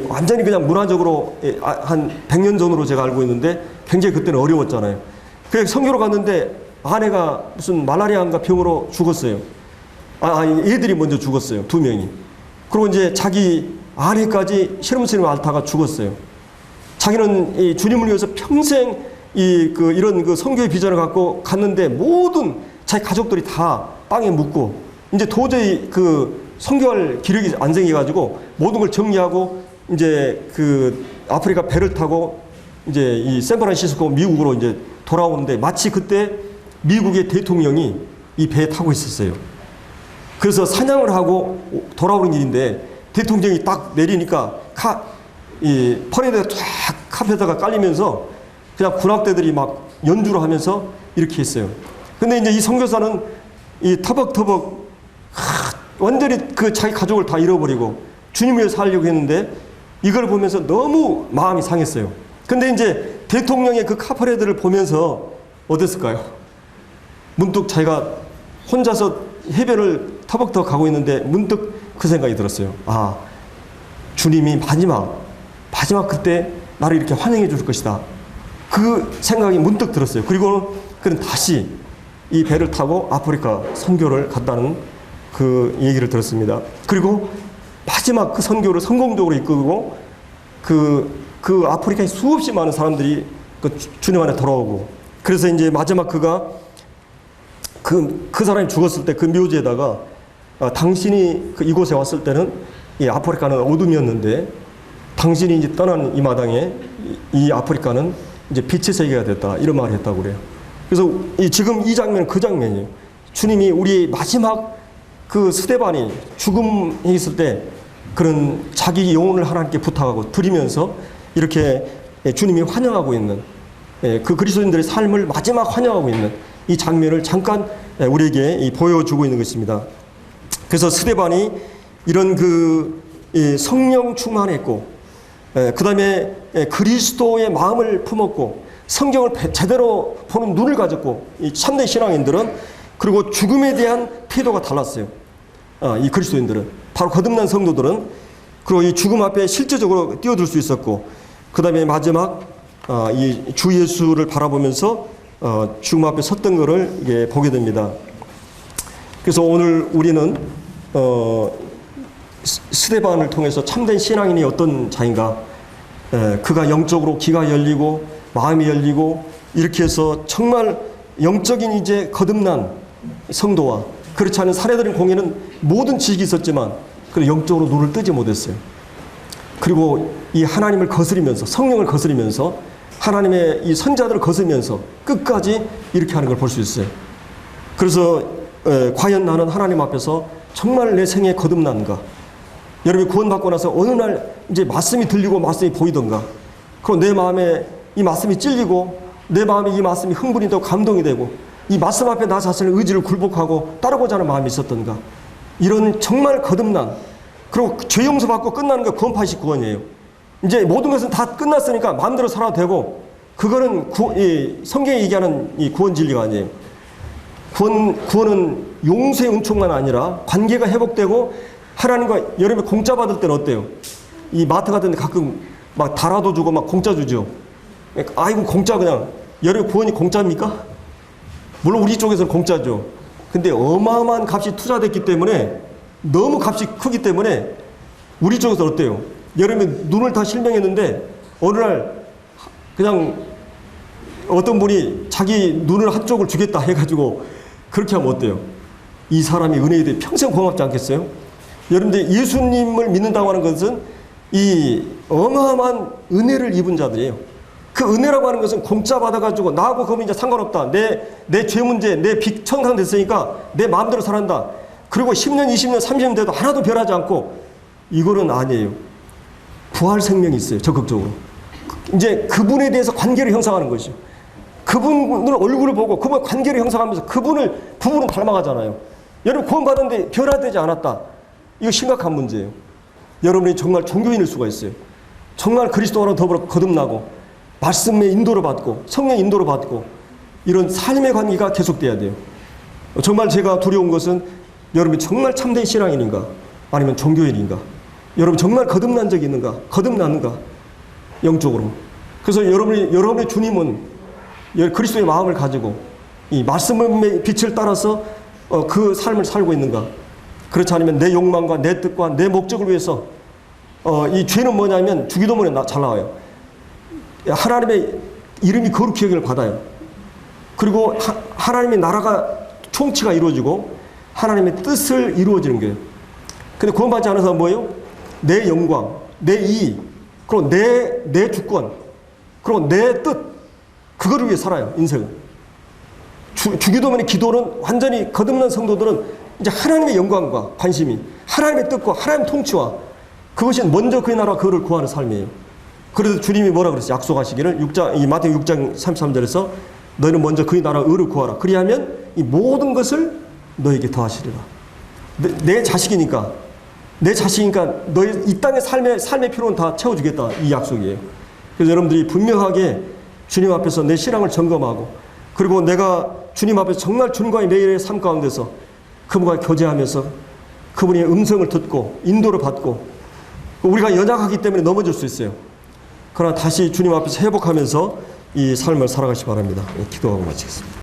완전히 그냥 문화적으로 한 100년 전으로 제가 알고 있는데 굉장히 그때는 어려웠잖아요. 그래서 선교로 갔는데 아내가 무슨 말라리아인가 병으로 죽었어요. 애들이 먼저 죽었어요. 2명이. 그리고 이제 자기 아내까지 실험실에 앓다가 죽었어요. 자기는 주님을 위해서 평생 이런 선교의 비전을 갖고 갔는데 모든 자기 가족들이 다 땅에 묻고 이제 도저히 선교할 기력이 안 생겨가지고 모든 걸 정리하고 이제 아프리카 배를 타고 이제 이 샌프란시스코 미국으로 이제 돌아오는데, 마치 그때 미국의 대통령이 이 배에 타고 있었어요. 그래서 사냥을 하고 돌아오는 일인데 대통령이 딱 내리니까 이 퍼레이드가 쫙 카페에다가 깔리면서 그냥 군악대들이 막 연주를 하면서 이렇게 했어요. 근데 이제 이 선교사는 이 터벅터벅 완전히 자기 가족을 다 잃어버리고 주님을 위해서 살려고 했는데 이걸 보면서 너무 마음이 상했어요. 근데 이제 대통령의 그 카퍼레드를 보면서 어땠을까요? 문득 자기가 혼자서 해변을 터벅터벅 가고 있는데 문득 그 생각이 들었어요. 주님이 마지막 그때 나를 이렇게 환영해 줄 것이다. 그 생각이 문득 들었어요. 그리고 그는 다시 이 배를 타고 아프리카 선교를 갔다는 그 얘기를 들었습니다. 그리고 마지막 그 선교를 성공적으로 이끌고 그 아프리카에 수없이 많은 사람들이 주님 안에 돌아오고, 그래서 이제 마지막 그가 그 사람이 죽었을 때 그 묘지에다가 당신이 이곳에 왔을 때는 이 아프리카는 어둠이었는데 당신이 이제 떠난 이 마당에 이 아프리카는 이제 빛의 세계가 됐다, 이런 말을 했다고 그래요. 그래서 지금 이 장면은 그 장면이에요. 주님이 우리 마지막 스데반이 죽음에 있을 때 그런 자기 영혼을 하나님께 부탁하고 드리면서 이렇게 주님이 환영하고 있는, 그 그리스도인들의 삶을 마지막 환영하고 있는 이 장면을 잠깐 우리에게 보여주고 있는 것입니다. 그래서 스데반이 이런 성령 충만했고, 그 다음에 그리스도의 마음을 품었고, 성경을 제대로 보는 눈을 가졌고, 이 참된 신앙인들은, 그리고 죽음에 대한 태도가 달랐어요. 이 그리스도인들은, 바로 거듭난 성도들은, 그리고 이 죽음 앞에 실제적으로 뛰어들 수 있었고, 그 다음에 마지막 이 주 예수를 바라보면서 죽음 앞에 섰던 것을 이게 보게 됩니다. 그래서 오늘 우리는 스데반을 통해서 참된 신앙인이 어떤 자인가, 그가 영적으로 귀가 열리고 마음이 열리고 이렇게 해서 정말 영적인 이제 거듭난 성도와 그렇지 않은 사례들인 공예는 모든 지식이 있었지만 그 영적으로 눈을 뜨지 못했어요. 그리고 이 하나님을 거스리면서 성령을 거스리면서 하나님의 이 선자들을 거스리면서 끝까지 이렇게 하는 걸 볼 수 있어요. 그래서 과연 나는 하나님 앞에서 정말 내 생에 거듭난가? 여러분이 구원받고 나서 어느 날 이제 말씀이 들리고 말씀이 보이던가? 그리고 내 마음에 이 말씀이 찔리고 내 마음에 이 말씀이 흥분이 되고 감동이 되고 이 말씀 앞에 나 자신의 의지를 굴복하고 따르고자 하는 마음이 있었던가? 이런 정말 거듭난, 그리고 죄 용서받고 끝나는 게 구원파식 구원이에요. 이제 모든 것은 다 끝났으니까 마음대로 살아도 되고, 그거는 성경이 얘기하는 이 구원 진리가 아니에요. 구원은 용서의 은총만 아니라 관계가 회복되고, 하나님과 여러분이 공짜 받을 때는 어때요? 이 마트 같은 데 가끔 막 달아도 주고 막 공짜 주죠. 아이고 공짜 그냥. 여러분 구원이 공짜입니까? 물론 우리 쪽에서는 공짜죠. 근데 어마어마한 값이 투자됐기 때문에, 너무 값이 크기 때문에 우리 쪽에서 어때요? 여름에 눈을 다 실명했는데 어느 날 그냥 어떤 분이 자기 눈을 한쪽을 주겠다 해가지고 그렇게 하면 어때요? 이 사람이 은혜에 대해 평생 고맙지 않겠어요? 여러분들 예수님을 믿는다고 하는 것은 이 어마어마한 은혜를 입은 자들이에요. 그 은혜라고 하는 것은 공짜 받아가지고 나하고 그러면 이제 상관없다. 내 죄 문제, 내 빚 청산됐으니까 내 마음대로 살았다. 그리고 10년, 20년, 30년 돼도 하나도 변하지 않고, 이거는 아니에요. 부활 생명이 있어요. 적극적으로. 이제 그분에 대해서 관계를 형성하는 것이죠. 그분을 얼굴을 보고 그분의 관계를 형성하면서 부분은 닮아가잖아요. 여러분 구원받았는데 변화되지 않았다. 이거 심각한 문제예요. 여러분이 정말 종교인일 수가 있어요. 정말 그리스도와랑 더불어 거듭나고 말씀의 인도를 받고 성령 인도를 받고 이런 삶의 관계가 계속돼야 돼요. 정말 제가 두려운 것은 여러분이 정말 참된 신앙인인가 아니면 종교인인가, 여러분 정말 거듭난 적이 있는가, 거듭나는가 영적으로. 그래서 여러분의 주님은 그리스도의 마음을 가지고 이 말씀의 빛을 따라서 그 삶을 살고 있는가, 그렇지 않으면 내 욕망과 내 뜻과 내 목적을 위해서 이 죄는 뭐냐면 주기도문에 잘 나와요. 하나님의 이름이 거룩히 여김을 받아요. 그리고 하나님의 나라가 총치가 이루어지고 하나님의 뜻을 이루어지는 거예요. 근데 구원받지 않은 사람은 뭐예요? 내 영광, 내 이익, 그리고 내 주권, 그리고 내 뜻, 그거를 위해 살아요, 인생은. 주기도문의 기도는 완전히 거듭난 성도들은 이제 하나님의 영광과 관심이, 하나님의 뜻과 하나님의 통치와 그것이 먼저 그의 나라와 그를 구하는 삶이에요. 그래서 주님이 뭐라 그랬어요? 약속하시기를 이 마태복음 6장 33절에서 너희는 먼저 그의 나라와 의를 구하라. 그리하면 이 모든 것을 너에게 더하시리라. 내 자식이니까 너희 이 땅의 삶의 필요는 다 채워주겠다, 이 약속이에요. 그래서 여러분들이 분명하게 주님 앞에서 내 신앙을 점검하고, 그리고 내가 주님 앞에서 정말 주님과의 매일의 삶 가운데서 그분과 교제하면서 그분의 음성을 듣고 인도를 받고, 우리가 연약하기 때문에 넘어질 수 있어요. 그러나 다시 주님 앞에서 회복하면서 이 삶을 살아가시 바랍니다. 기도하고 마치겠습니다.